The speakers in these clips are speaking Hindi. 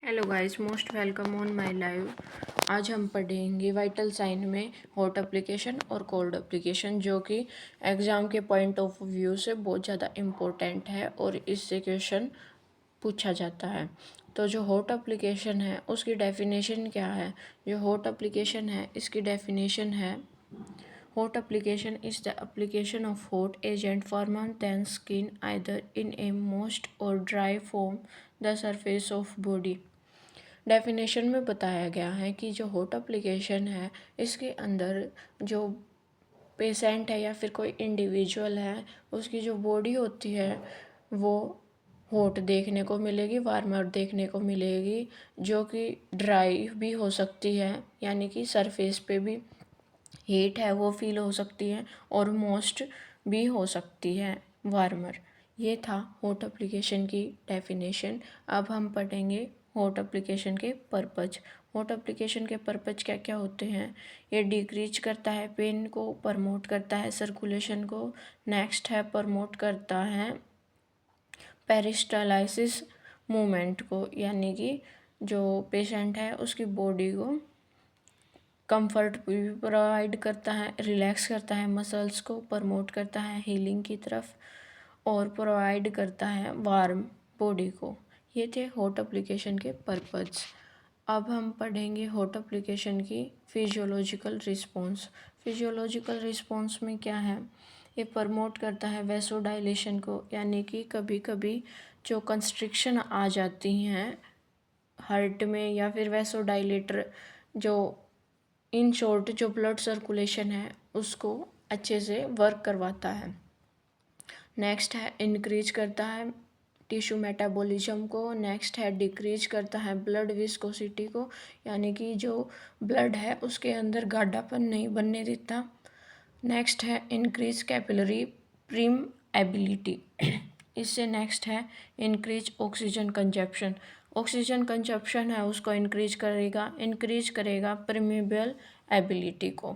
Hello guys, most welcome on my live. आज हम पढ़ेंगे वाइटल साइन में हॉट एप्लीकेशन और कोल्ड एप्लीकेशन, जो कि एग्ज़ाम के पॉइंट ऑफ व्यू से बहुत ज़्यादा इम्पोर्टेंट है और इससे क्वेश्चन पूछा जाता है। तो जो हॉट एप्लीकेशन है उसकी डेफिनेशन क्या है? जो हॉट एप्लीकेशन है इसकी डेफिनेशन है, hot application is the application of hot agent for than skin either in a moist or dry form the surface of body। Definition में बताया गया है कि जो हॉट एप्लीकेशन है इसके अंदर जो पेशेंट है या फिर कोई इंडिविजुअल है उसकी जो बॉडी होती है वो हॉट देखने को मिलेगी, वार्मर देखने को मिलेगी, जो कि ड्राई भी हो सकती है, यानी कि सरफेस पे भी हीट है वो फील हो सकती है, और मोस्ट भी हो सकती है, वार्मर। ये था हॉट एप्लीकेशन की डेफिनेशन। अब हम पढ़ेंगे हॉट एप्लीकेशन के पर्पज। हॉट एप्लीकेशन के पर्पज क्या क्या होते हैं? ये डिक्रीज करता है पेन को, प्रमोट करता है सर्कुलेशन को। नेक्स्ट है प्रमोट करता है पेरिस्टालाइसिस मूवमेंट को, यानी कि जो पेशेंट है उसकी बॉडी को कंफर्ट भी प्रोवाइड करता है, रिलैक्स करता है मसल्स को, प्रमोट करता है हीलिंग की तरफ, और प्रोवाइड करता है वार्म बॉडी को। ये थे हॉट एप्लीकेशन के पर्पज। अब हम पढ़ेंगे हॉट एप्लीकेशन की फिजियोलॉजिकल रिस्पॉन्स। फिजियोलॉजिकल रिस्पॉन्स में क्या है? ये प्रमोट करता है वैसोडाइलेशन को, यानी कि कभी कभी जो कंस्ट्रिक्शन आ जाती हैं हार्ट में या फिर वैसोडाइलेटर, जो इन शॉर्ट जो ब्लड सर्कुलेशन है उसको अच्छे से वर्क करवाता है। नेक्स्ट है इंक्रीज करता है टिश्यू मेटाबॉलिज्म को। नेक्स्ट है डिक्रीज करता है ब्लड विस्कोसिटी को, यानी कि जो ब्लड है उसके अंदर गाढ़ापन नहीं बनने देता। नेक्स्ट है इंक्रीज कैपिलरी परमेबिलिटी। इससे नेक्स्ट है increase oxygen consumption. Oxygen consumption है उसको इंक्रीज करेगा परमेबल एबिलिटी को।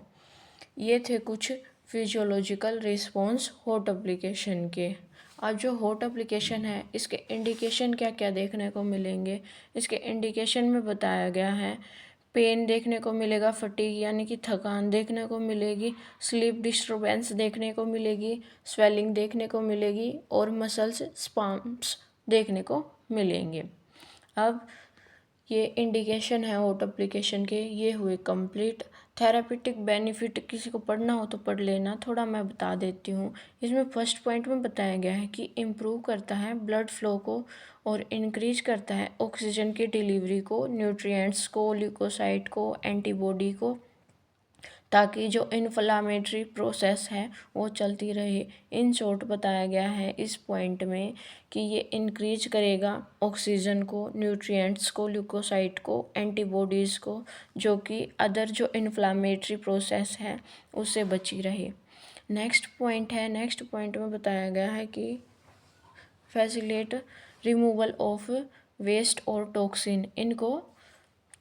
ये थे कुछ फिजियोलॉजिकल रिस्पॉन्स हॉट एप्लीकेशन के। अब जो हॉट एप्लीकेशन है इसके इंडिकेशन क्या क्या देखने को मिलेंगे? इसके इंडिकेशन में बताया गया है पेन देखने को मिलेगा, फटीग यानी कि थकान देखने को मिलेगी, स्लीप डिस्टर्बेंस देखने को मिलेगी, स्वेलिंग देखने को मिलेगी, और मसल्स स्पाम्स देखने को मिलेंगे। अब ये इंडिकेशन है हॉट एप्लीकेशन के, ये हुए कंप्लीट। थेरापेटिक बेनिफिट किसी को पढ़ना हो तो पढ़ लेना, थोड़ा मैं बता देती हूँ। इसमें फर्स्ट पॉइंट में बताया गया है कि इम्प्रूव करता है ब्लड फ्लो को और इंक्रीज करता है ऑक्सीजन की डिलीवरी को, न्यूट्रिएंट्स को, ल्यूकोसाइट को, एंटीबॉडी को, ताकि जो इन्फ्लामेटरी प्रोसेस है वो चलती रहे। इन शॉर्ट बताया गया है इस पॉइंट में कि ये इंक्रीज करेगा ऑक्सीजन को, न्यूट्रिएंट्स को, ल्यूकोसाइट को, एंटीबॉडीज़ को, जो कि अदर जो इन्फ्लामेटरी प्रोसेस है उससे बची रहे। नेक्स्ट पॉइंट में बताया गया है कि फैसिलिटेट रिमूवल ऑफ वेस्ट और टॉक्सिन, इनको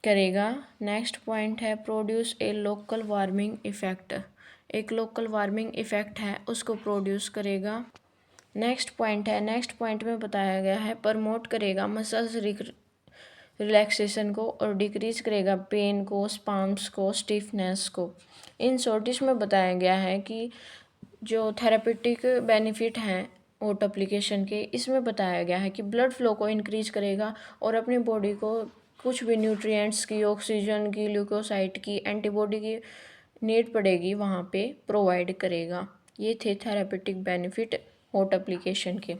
करेगा। नेक्स्ट पॉइंट है produce a local warming effect, एक लोकल वार्मिंग इफ़ेक्ट है उसको प्रोड्यूस करेगा। नेक्स्ट पॉइंट में बताया गया है प्रमोट करेगा मसल्स रिलैक्सेशन को और डिक्रीज करेगा पेन को, स्पाम्स को, स्टिफनेस को। इन शॉर्टिश में बताया गया है कि जो थेरेपेटिक बेनिफिट हैं हॉट एप्लीकेशन के, इसमें बताया गया है कि ब्लड फ्लो को इंक्रीज करेगा और अपनी बॉडी को कुछ भी न्यूट्रिएंट्स की, ऑक्सीजन की, ल्यूकोसाइट की, एंटीबॉडी की नीड पड़ेगी वहाँ पे प्रोवाइड करेगा। ये थे थेरेपेटिक बेनिफिट हॉट एप्लीकेशन के।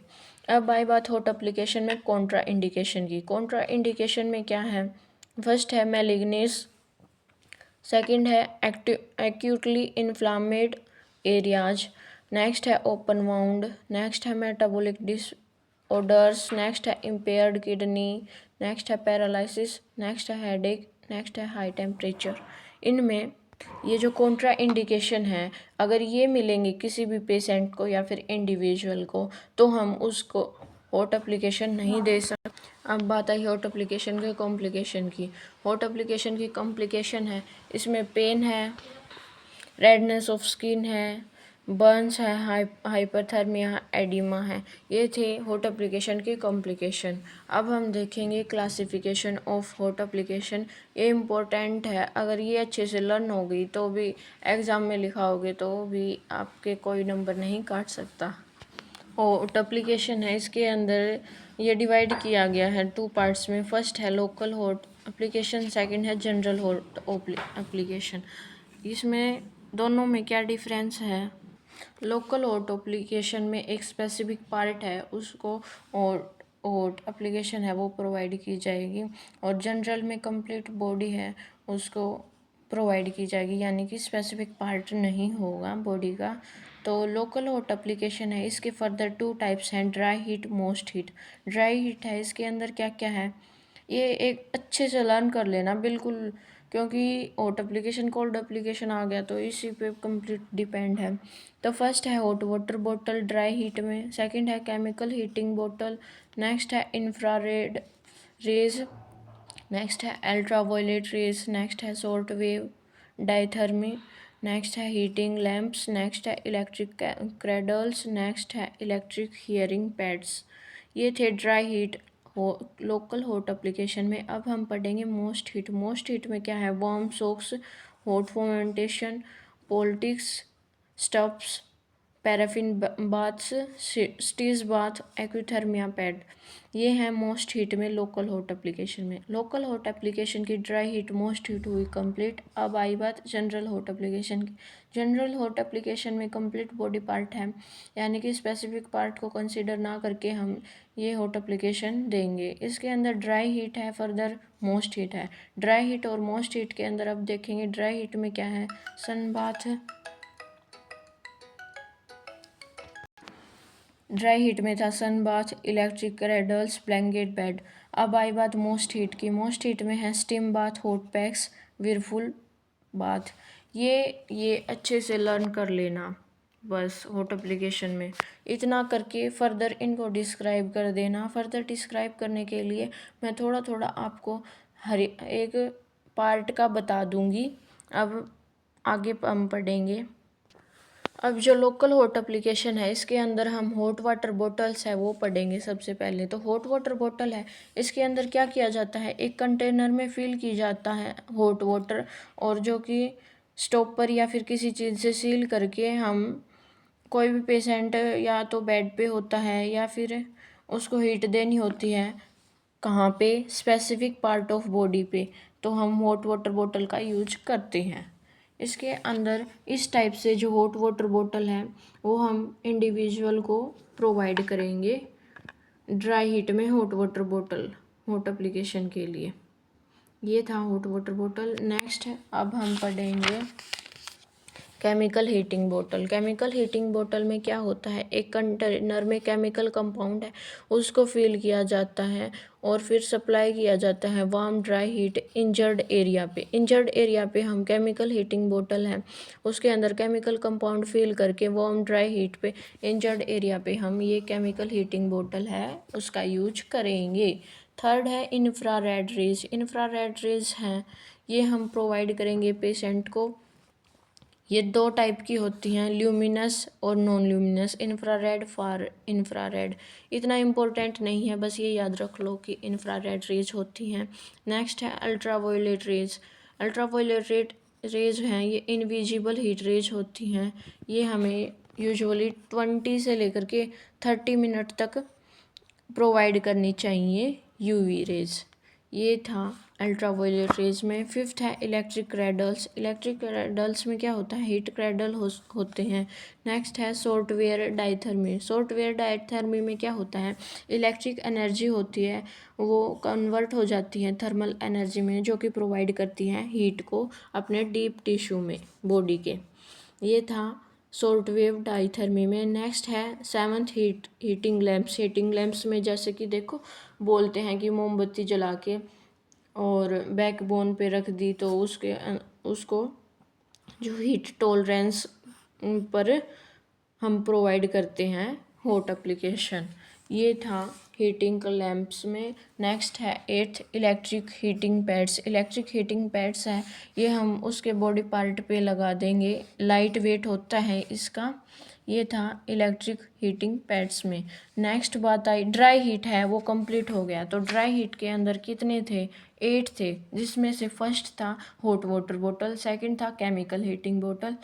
अब आई बात हॉट एप्लीकेशन में कॉन्ट्रा इंडिकेशन की। कॉन्ट्रा इंडिकेशन में क्या है? फर्स्ट है मैलिग्नेस, सेकंड है एक्यूटली इन्फ्लामेड एरियाज, नेक्स्ट है ओपन वाउंड, नेक्स्ट है मेटाबॉलिक डिसऑर्डर्स, नेक्स्ट है इम्पेयर्ड किडनी, नेक्स्ट है पैरालिसिस, नेक्स्ट है हेडेक, नेक्स्ट है हाई टेम्परेचर। इनमें ये जो कॉन्ट्रा इंडिकेशन है, अगर ये मिलेंगे किसी भी पेशेंट को या फिर इंडिविजुअल को, तो हम उसको हॉट एप्लीकेशन नहीं दे सकते। अब बात आई हॉट एप्लीकेशन के कॉम्प्लिकेशन की। हॉट एप्लीकेशन की कॉम्प्लिकेशन है, इसमें पेन है, रेडनेस ऑफ स्किन है, बर्न्स है, हाइपरथर्मिया, एडिमा है। ये थे हॉट एप्लीकेशन के कॉम्प्लिकेशन। अब हम देखेंगे क्लासिफिकेशन ऑफ हॉट एप्लीकेशन। ये इम्पोर्टेंट है, अगर ये अच्छे से लर्न हो गई तो भी एग्ज़ाम में लिखाओगे तो भी आपके कोई नंबर नहीं काट सकता। हॉट एप्लीकेशन है, इसके अंदर ये डिवाइड किया गया है 2 पार्ट्स में। फर्स्ट है लोकल हॉट एप्लीकेशन, सेकंड है जनरल हॉट एप्लीकेशन। इसमें दोनों में क्या डिफरेंस है? लोकल हॉट एप्लीकेशन में एक स्पेसिफिक पार्ट है, उसको हॉट एप्लीकेशन है वो प्रोवाइड की जाएगी, और जनरल में कंप्लीट बॉडी है उसको प्रोवाइड की जाएगी, यानी कि स्पेसिफिक पार्ट नहीं होगा बॉडी का। तो लोकल हॉट एप्लीकेशन है, इसके फर्दर 2 टाइप्स हैं, dry heat, moist heat. Dry heat है, इसके अंदर क्या क्या है ये एक अच्छे से लर्न कर लेना बिल्कुल, क्योंकि हॉट एप्लीकेशन कोल्ड एप्लीकेशन आ गया तो इसी पे कंप्लीट डिपेंड है। तो फर्स्ट है हॉट वाटर बोतल ड्राई हीट में, सेकंड है केमिकल हीटिंग बोतल, नेक्स्ट है इंफ्रारेड रेज, नेक्स्ट है अल्ट्रावायलेट रेज, नेक्स्ट है शॉर्ट वेव डायथर्मी, नेक्स्ट है हीटिंग लैंप्स, नेक्स्ट है इलेक्ट्रिक क्रेडल्स, नेक्स्ट है इलेक्ट्रिक हियरिंग पैड्स। ये थे ड्राई हीट हो लोकल हॉट एप्लीकेशन में। अब हम पढ़ेंगे मोस्ट हीट। मोस्ट हीट में क्या है? Warm soaks, hot fomentation, poultices, stupes, paraffin baths, sitz bath, aquathermia pad. ये हैं मोस्ट हीट में लोकल हॉट एप्लीकेशन में। लोकल हॉट एप्लीकेशन की ड्राई हीट मोस्ट हीट हुई कंप्लीट। अब आई बात जनरल हॉट एप्लीकेशन की। जनरल हॉट एप्लीकेशन में कंप्लीट बॉडी पार्ट है, यानी कि स्पेसिफिक पार्ट को कंसीडर ना करके हम ये हॉट एप्लीकेशन देंगे। इसके अंदर ड्राई हीट है, फर्दर मोस्ट हीट है। ड्राई हीट और मोस्ट हीट के अंदर अब देखेंगे ड्राई हीट में क्या है? सन बाथ, ड्राई हीट में था sun bath, electric cradles, blanket bed. अब आई बात मोस्ट हीट की। मोस्ट हीट में है steam bath, hot packs, whirlpool bath. ये अच्छे से लर्न कर लेना बस हॉट एप्लीकेशन में। इतना करके फर्दर इनको डिस्क्राइब कर देना। फर्दर डिस्क्राइब करने के लिए मैं थोड़ा थोड़ा आपको हर एक पार्ट का बता दूंगी। अब आगे हम पढ़ेंगे। अब जो लोकल हॉट एप्लीकेशन है, इसके अंदर हम हॉट वाटर बॉटल्स है वो पढ़ेंगे। सबसे पहले तो हॉट वाटर बॉटल है, इसके अंदर क्या किया जाता है? एक कंटेनर में फिल की जाता है हॉट वाटर, और जो कि स्टॉपर या फिर किसी चीज़ से सील करके हम कोई भी पेशेंट या तो बेड पे होता है या फिर उसको हीट देनी होती है, कहाँ पे? स्पेसिफिक पार्ट ऑफ बॉडी पे, तो हम हॉट वाटर बॉटल का यूज करते हैं। इसके अंदर इस टाइप से जो हॉट वाटर बॉटल है वो हम इंडिविजुअल को प्रोवाइड करेंगे ड्राई हीट में hot water bottle hot application के लिए। ये था हॉट वाटर बॉटल। नेक्स्ट है, अब हम पढ़ेंगे केमिकल हीटिंग बोतल। केमिकल हीटिंग बोतल में क्या होता है? एक कंटेनर में केमिकल कंपाउंड है, उसको फिल किया जाता है और फिर सप्लाई किया जाता है warm dry heat injured area पे। इंजर्ड एरिया पे हम केमिकल हीटिंग बोतल है उसके अंदर केमिकल कंपाउंड फिल करके वार्म ड्राई हीट पे इंजर्ड एरिया पे हम ये केमिकल हीटिंग बोतल है उसका यूज करेंगे। थर्ड है इंफ्रारेड रेज। इंफ्रारेड रेज हैं, ये हम प्रोवाइड करेंगे पेशेंट को। ये 2 टाइप की होती हैं, ल्यूमिनस और non luminous. Infrared for infrared इतना इम्पोर्टेंट नहीं है, बस ये याद रख लो कि इंफ्रारेड रेज होती हैं। नेक्स्ट है अल्ट्रावायलेट रेज। अल्ट्रावायलेट रेज हैं, ये इनविजिबल हीट रेज होती हैं। ये हमें यूजुअली 20 से लेकर के 30 मिनट तक प्रोवाइड करनी चाहिए यूवी रेज। ये था अल्ट्रावायलेट रेज में। फिफ्थ है इलेक्ट्रिक क्रेडल्स। इलेक्ट्रिक क्रेडल्स में क्या होता है? हीट क्रेडल होते हैं। नेक्स्ट है सॉफ्टवेयर डायथर्मी। सॉफ्टवेयर डायथर्मी में क्या होता है? इलेक्ट्रिक एनर्जी होती है, वो कन्वर्ट हो जाती है थर्मल एनर्जी में, जो कि प्रोवाइड करती है हीट को अपने डीप टिश्यू में बॉडी के। ये था शॉर्ट वेव डायथर्मी में। नेक्स्ट है seventh heating lamps. Heating lamps में जैसे कि देखो बोलते हैं कि मोमबत्ती जला के और बैकबोन पे रख दी तो उसको जो हीट टॉलरेंस पर हम प्रोवाइड करते हैं हॉट एप्लीकेशन। ये था हीटिंग लैंप्स में। नेक्स्ट है 8th electric heating pads. Electric heating pads है, ये हम उसके बॉडी पार्ट पे लगा देंगे। लाइट वेट होता है इसका। ये था इलेक्ट्रिक हीटिंग पैड्स में। नेक्स्ट बात आई ड्राई हीट है, वो कंप्लीट हो गया। तो ड्राई हीट के अंदर कितने थे? 8 थे, जिसमें से फर्स्ट था हॉट वाटर बॉटल, सेकंड था केमिकल हीटिंग बॉटल,